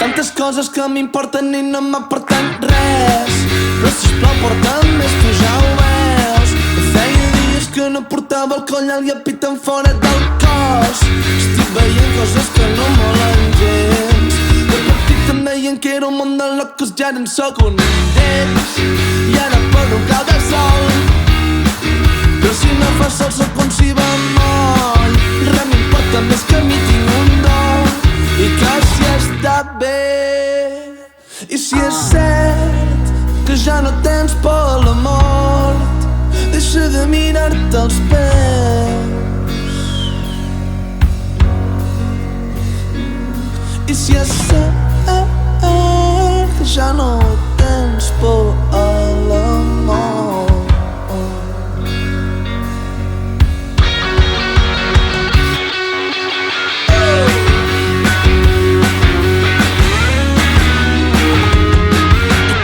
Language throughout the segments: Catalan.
Tantes coses que m'importen i no m'aporten res. Però sisplau porta'm més, tu ja ho veus. Feia dies que no portava el coll alt i el pit fora del cos. Estic veient coses que no molen gens. De petit em deien que era un món de locos, ja no en sóc un d'ells. I ara poso un cau de sol, però si no fa sol sóc un si bemoll. Res m'importa més que a mi tinc un do i que si està bé. I si és cert que ja no tens por a la mort, deixa de mirar-te els peus. I si és cert que ja no tens por a la mort,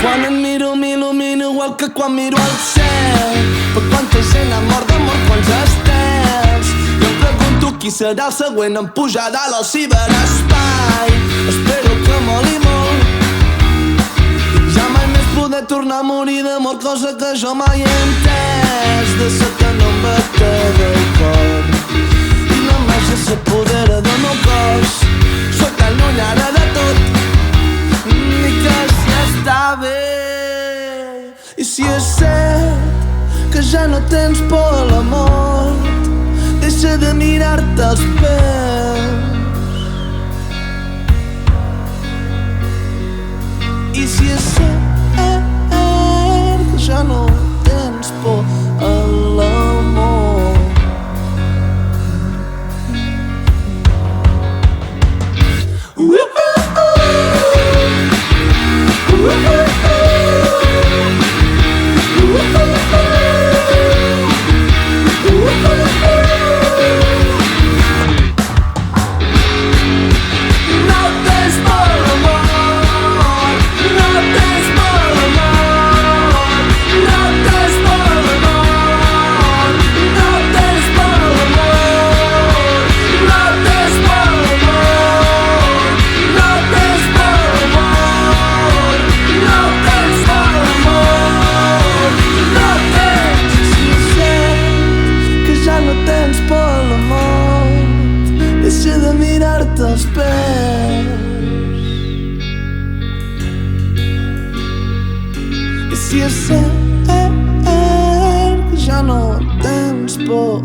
quan em miro m'il·lumino igual que quan miro al cel. Per quanta gent ha mort d'amor, quants estels. Jo em pregunto qui serà el següent en pujar dalt al ciberespai. Espero que moli molt, ja mai més poder tornar a morir d'amor, cosa que jo mai he entès. De sota no em batega el cor i la màgia s'apodera del meu cos. Soc tan lluny ara de tot i que si està bé. I si és cert que ja no tens por a la mort, deixa de mirar-te els peus. I si és cert que ja no tens por a l'amor, deixa de mirar-te els peus. I si és cert que ja no tens por